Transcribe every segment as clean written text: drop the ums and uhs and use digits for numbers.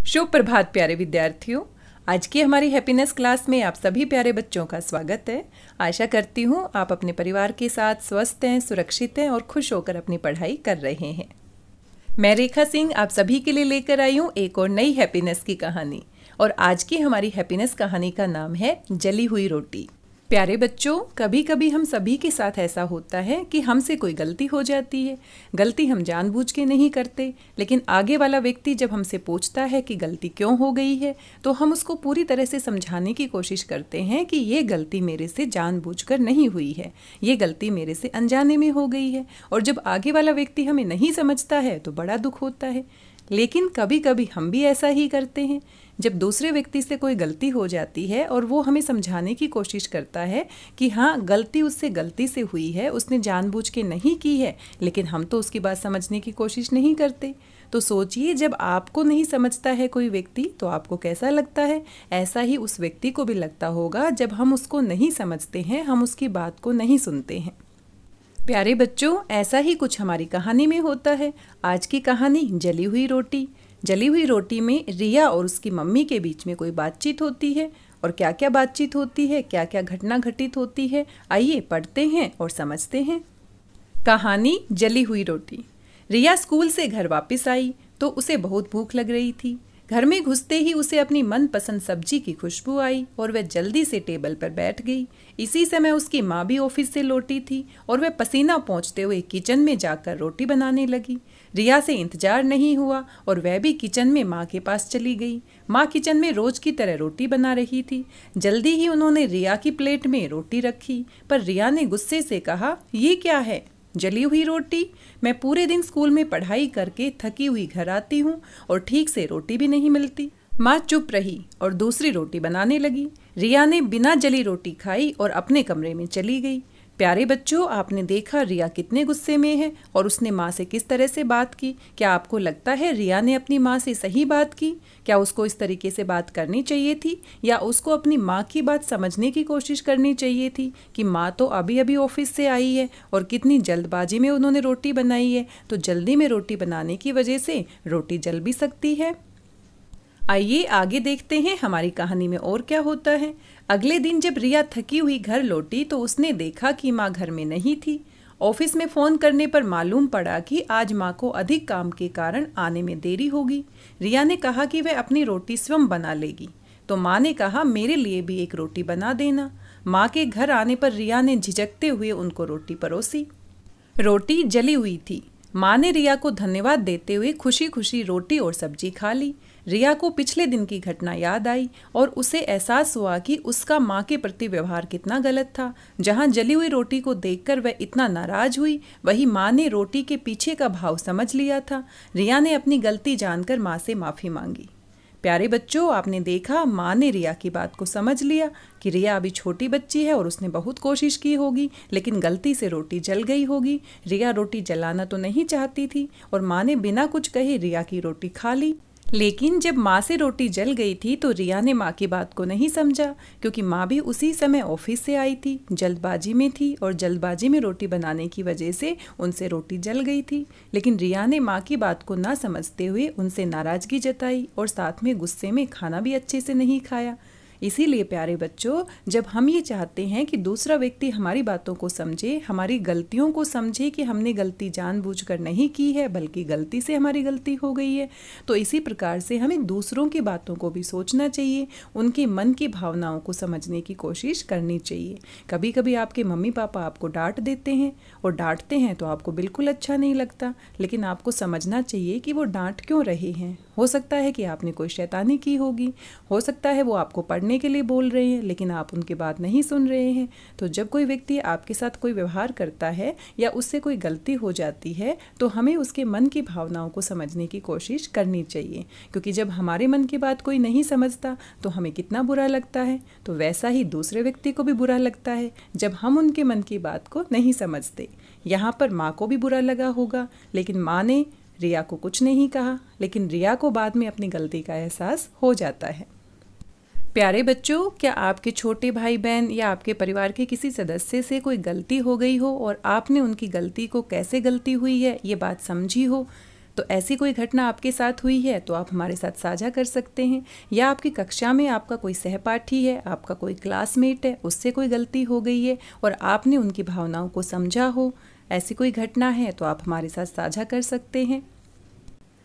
शुभ प्रभात प्यारे विद्यार्थियों। आज की हमारी हैप्पीनेस क्लास में आप सभी प्यारे बच्चों का स्वागत है। आशा करती हूँ आप अपने परिवार के साथ स्वस्थ हैं, सुरक्षित हैं और खुश होकर अपनी पढ़ाई कर रहे हैं। मैं रेखा सिंह आप सभी के लिए लेकर आई हूँ एक और नई हैप्पीनेस की कहानी। और आज की हमारी हैप्पीनेस कहानी का नाम है जली हुई रोटी। प्यारे बच्चों, कभी कभी हम सभी के साथ ऐसा होता है कि हमसे कोई गलती हो जाती है। गलती हम जानबूझ के नहीं करते, लेकिन आगे वाला व्यक्ति जब हमसे पूछता है कि गलती क्यों हो गई है तो हम उसको पूरी तरह से समझाने की कोशिश करते हैं कि ये गलती मेरे से जानबूझकर नहीं हुई है, ये गलती मेरे से अनजाने में हो गई है। और जब आगे वाला व्यक्ति हमें नहीं समझता है तो बड़ा दुख होता है। लेकिन कभी कभी हम भी ऐसा ही करते हैं। जब दूसरे व्यक्ति से कोई गलती हो जाती है और वो हमें समझाने की कोशिश करता है कि हाँ, गलती उससे गलती से हुई है, उसने जानबूझ के नहीं की है, लेकिन हम तो उसकी बात समझने की कोशिश नहीं करते। तो सोचिए, जब आपको नहीं समझता है कोई व्यक्ति तो आपको कैसा लगता है। ऐसा ही उस व्यक्ति को भी लगता होगा जब हम उसको नहीं समझते हैं, हम उसकी बात को नहीं सुनते हैं। प्यारे बच्चों, ऐसा ही कुछ हमारी कहानी में होता है। आज की कहानी जली हुई रोटी। जली हुई रोटी में रिया और उसकी मम्मी के बीच में कोई बातचीत होती है। और क्या क्या बातचीत होती है, क्या क्या घटना घटित होती है, आइए पढ़ते हैं और समझते हैं। कहानी जली हुई रोटी। रिया स्कूल से घर वापस आई तो उसे बहुत भूख लग रही थी। घर में घुसते ही उसे अपनी मनपसंद सब्जी की खुशबू आई और वह जल्दी से टेबल पर बैठ गई। इसी समय उसकी माँ भी ऑफिस से लौटी थी और वह पसीना पोंछते हुए किचन में जाकर रोटी बनाने लगी। रिया से इंतजार नहीं हुआ और वह भी किचन में माँ के पास चली गई। माँ किचन में रोज की तरह रोटी बना रही थी। जल्दी ही उन्होंने रिया की प्लेट में रोटी रखी, पर रिया ने गुस्से से कहा, ये क्या है? जली हुई रोटी? मैं पूरे दिन स्कूल में पढ़ाई करके थकी हुई घर आती हूँ और ठीक से रोटी भी नहीं मिलती। माँ चुप रही और दूसरी रोटी बनाने लगी। रिया ने बिना जली रोटी खाई और अपने कमरे में चली गई। प्यारे बच्चों, आपने देखा रिया कितने गुस्से में है और उसने माँ से किस तरह से बात की। क्या आपको लगता है रिया ने अपनी माँ से सही बात की? क्या उसको इस तरीके से बात करनी चाहिए थी, या उसको अपनी माँ की बात समझने की कोशिश करनी चाहिए थी कि माँ तो अभी अभी ऑफिस से आई है और कितनी जल्दबाजी में उन्होंने रोटी बनाई है, तो जल्दी में रोटी बनाने की वजह से रोटी जल भी सकती है। आइए आगे देखते हैं हमारी कहानी में और क्या होता है। अगले दिन जब रिया थकी हुई घर लौटी तो उसने देखा कि माँ घर में नहीं थी। ऑफिस में फ़ोन करने पर मालूम पड़ा कि आज माँ को अधिक काम के कारण आने में देरी होगी। रिया ने कहा कि वह अपनी रोटी स्वयं बना लेगी, तो माँ ने कहा, मेरे लिए भी एक रोटी बना देना। माँ के घर आने पर रिया ने झिझकते हुए उनको रोटी परोसी। रोटी जली हुई थी। माँ ने रिया को धन्यवाद देते हुए खुशी खुशी रोटी और सब्जी खा ली। रिया को पिछले दिन की घटना याद आई और उसे एहसास हुआ कि उसका माँ के प्रति व्यवहार कितना गलत था। जहाँ जली हुई रोटी को देखकर वह इतना नाराज हुई, वही माँ ने रोटी के पीछे का भाव समझ लिया था। रिया ने अपनी गलती जानकर माँ से माफ़ी मांगी। प्यारे बच्चों, आपने देखा माँ ने रिया की बात को समझ लिया कि रिया अभी छोटी बच्ची है और उसने बहुत कोशिश की होगी, लेकिन गलती से रोटी जल गई होगी। रिया रोटी जलाना तो नहीं चाहती थी और माँ ने बिना कुछ कहे रिया की रोटी खा ली। लेकिन जब माँ से रोटी जल गई थी तो रिया ने माँ की बात को नहीं समझा, क्योंकि माँ भी उसी समय ऑफिस से आई थी, जल्दबाजी में थी और जल्दबाजी में रोटी बनाने की वजह से उनसे रोटी जल गई थी। लेकिन रिया ने माँ की बात को ना समझते हुए उनसे नाराज़गी जताई और साथ में गुस्से में खाना भी अच्छे से नहीं खाया। इसीलिए प्यारे बच्चों, जब हम ये चाहते हैं कि दूसरा व्यक्ति हमारी बातों को समझे, हमारी गलतियों को समझे कि हमने गलती जानबूझकर नहीं की है बल्कि गलती से हमारी गलती हो गई है, तो इसी प्रकार से हमें दूसरों की बातों को भी सोचना चाहिए, उनके मन की भावनाओं को समझने की कोशिश करनी चाहिए। कभी कभी आपके मम्मी पापा आपको डांट देते हैं और डांटते हैं तो आपको बिल्कुल अच्छा नहीं लगता, लेकिन आपको समझना चाहिए कि वो डांट क्यों रहे हैं। हो सकता है कि आपने कोई शैतानी की होगी, हो सकता है वो आपको पढ़ने के लिए बोल रहे हैं लेकिन आप उनकी बात नहीं सुन रहे हैं। तो जब कोई व्यक्ति आपके साथ कोई व्यवहार करता है या उससे कोई गलती हो जाती है तो हमें उसके मन की भावनाओं को समझने की कोशिश करनी चाहिए, क्योंकि जब हमारे मन की बात कोई नहीं समझता तो हमें कितना बुरा लगता है, तो वैसा ही दूसरे व्यक्ति को भी बुरा लगता है जब हम उनके मन की बात को नहीं समझते। यहाँ पर माँ को भी बुरा लगा होगा, लेकिन माँ ने रिया को कुछ नहीं कहा, लेकिन रिया को बाद में अपनी गलती का एहसास हो जाता है। प्यारे बच्चों, क्या आपके छोटे भाई बहन या आपके परिवार के किसी सदस्य से कोई गलती हो गई हो और आपने उनकी गलती को कैसे गलती हुई है ये बात समझी हो, तो ऐसी कोई घटना आपके साथ हुई है तो आप हमारे साथ साझा कर सकते हैं, या आपकी कक्षा में आपका कोई सहपाठी है, आपका कोई क्लासमेट है, उससे कोई गलती हो गई है और आपने उनकी भावनाओं को समझा हो, ऐसी कोई घटना है तो आप हमारे साथ साझा कर सकते हैं।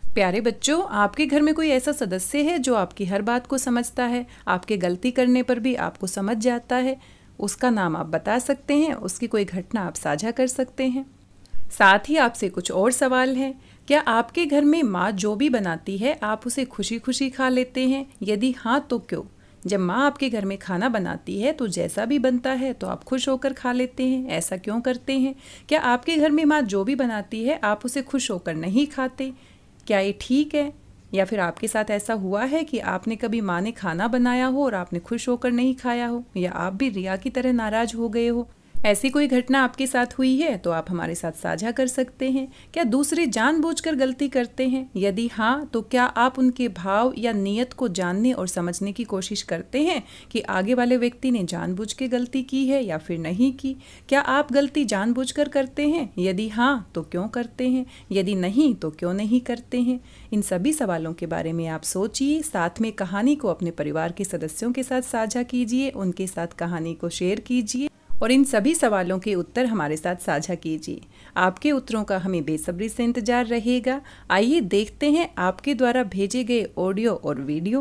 प्यारे बच्चों, आपके घर में कोई ऐसा सदस्य है जो आपकी हर बात को समझता है, आपके गलती करने पर भी आपको समझ जाता है, उसका नाम आप बता सकते हैं, उसकी कोई घटना आप साझा कर सकते हैं। साथ ही आपसे कुछ और सवाल हैं। क्या आपके घर में माँ जो भी बनाती है आप उसे खुशी खुशी खा लेते हैं? यदि हाँ तो क्यों? जब माँ आपके घर में खाना बनाती है तो जैसा भी बनता है तो आप खुश होकर खा लेते हैं, ऐसा क्यों करते हैं? क्या आपके घर में माँ जो भी बनाती है आप उसे खुश होकर नहीं खाते? क्या ये ठीक है? या फिर आपके साथ ऐसा हुआ है कि आपने कभी माँ ने खाना बनाया हो और आपने खुश होकर नहीं खाया हो, या आप भी रिया की तरह नाराज हो गए हो? ऐसी कोई घटना आपके साथ हुई है तो आप हमारे साथ साझा कर सकते हैं। क्या दूसरे जानबूझकर गलती करते हैं? यदि हाँ तो क्या आप उनके भाव या नीयत को जानने और समझने की कोशिश करते हैं कि आगे वाले व्यक्ति ने जानबूझ के गलती की है या फिर नहीं की? क्या आप गलती जानबूझकर करते हैं? यदि हाँ तो क्यों करते हैं? यदि नहीं तो क्यों नहीं करते हैं? इन सभी सवालों के बारे में आप सोचिए, साथ में कहानी को अपने परिवार के सदस्यों के साथ साझा कीजिए, उनके साथ कहानी को शेयर कीजिए और इन सभी सवालों के उत्तर हमारे साथ साझा कीजिए। आपके उत्तरों का हमें बेसब्री से इंतजार रहेगा। आइए देखते हैं आपके द्वारा भेजे गए ऑडियो और वीडियो।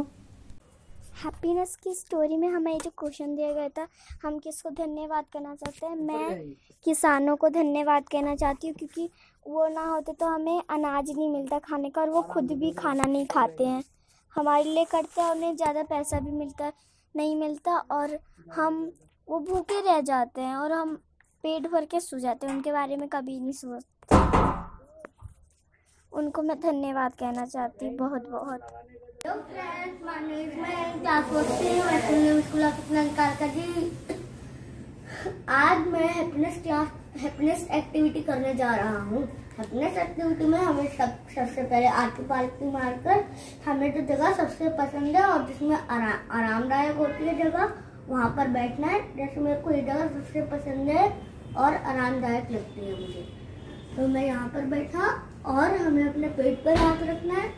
हैप्पीनेस की स्टोरी में हमें जो क्वेश्चन दिया गया था, हम किसको धन्यवाद करना चाहते हैं? मैं किसानों को धन्यवाद कहना चाहती हूँ, क्योंकि वो ना होते तो हमें अनाज नहीं मिलता खाने का, और वो खुद भी खाना नहीं खाते हैं, हमारे लिए करते हैं। उन्हें ज़्यादा पैसा भी नहीं मिलता और वो भूखे रह जाते हैं और हम पेट भर के सो जाते हैं, उनके बारे में कभी नहीं सोचते। उनको मैं धन्यवाद कहना चाहती हूँ बहुत बहुत। Hello friends, my name is मैं क्लास 4 से हूँ, स्कूल ऑफ नंदकारका जी। आज मैं हैप्पीनेस एक्टिविटी करने जा रहा हूँ। हैप्पीनेस एक्टिविटी में हमें सबसे पहले आरती पालती मारकर हमें जो जगह सबसे पसंद है और जिसमें आरामदायक होती है जगह, वहाँ पर बैठना है। जैसे मेरे को ये जगह सबसे पसंद है और आरामदायक लगती है मुझे, तो मैं यहाँ पर बैठा और हमें अपने पेट पर हाथ रखना है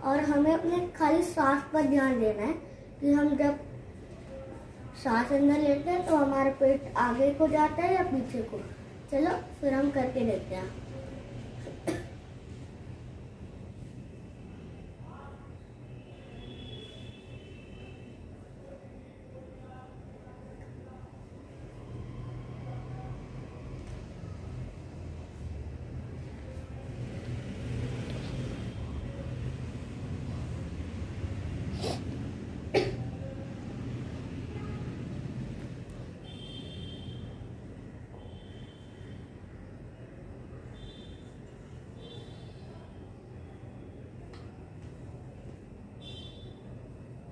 और हमें अपने खाली सांस पर ध्यान देना है कि हम जब सांस अंदर लेते हैं तो हमारा पेट आगे को जाता है या पीछे को। चलो फिर हम करके देखते हैं।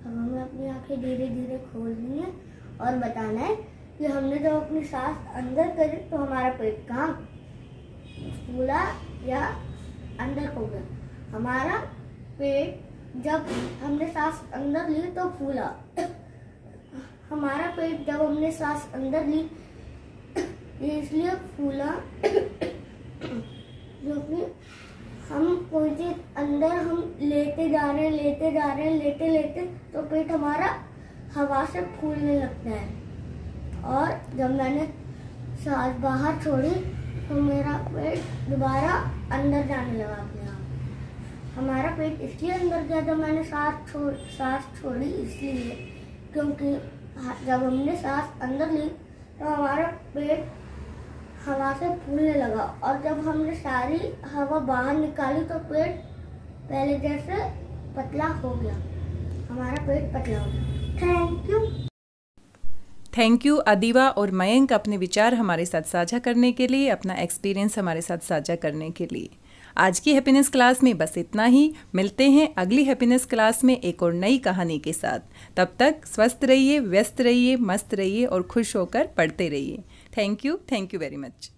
अब हमें अपनी आंखें धीरे धीरे खोलनी है और बताना है कि हमने जब अपनी सांस अंदर करी तो हमारा पेट कहाँ फूला या अंदर हो गया। हमारा पेट जब हमने सांस अंदर ली तो फूला। हमारा पेट जब हमने सांस अंदर ली ये इसलिए फूला क्योंकि हम कोई चीज अंदर हम लेते जा रहे हैं लेटे तो पेट हमारा हवा से फूलने लगता है। और जब मैंने सांस बाहर छोड़ी तो मेरा पेट दोबारा अंदर जाने लगा अपने आप। हमारा पेट इसलिए अंदर गया जब मैंने सांस छोड़ी, इसलिए क्योंकि जब हमने सांस अंदर ली तो हमारा पेट हवा से फूलने लगा और जब हमने सारी हवा बाहर निकाली तो पेट पहले जैसे पतला हो गया। हमारा पेट पतला हो गया। थैंक यू अदीवा और मयंक अपने विचार हमारे साथ साझा करने के लिए, अपना एक्सपीरियंस हमारे साथ साझा करने के लिए। आज की हैप्पीनेस क्लास में बस इतना ही। मिलते हैं अगली हैप्पीनेस क्लास में एक और नई कहानी के साथ। तब तक स्वस्थ रहिए, व्यस्त रहिए, मस्त रहिए और खुश होकर पढ़ते रहिए। Thank you very much.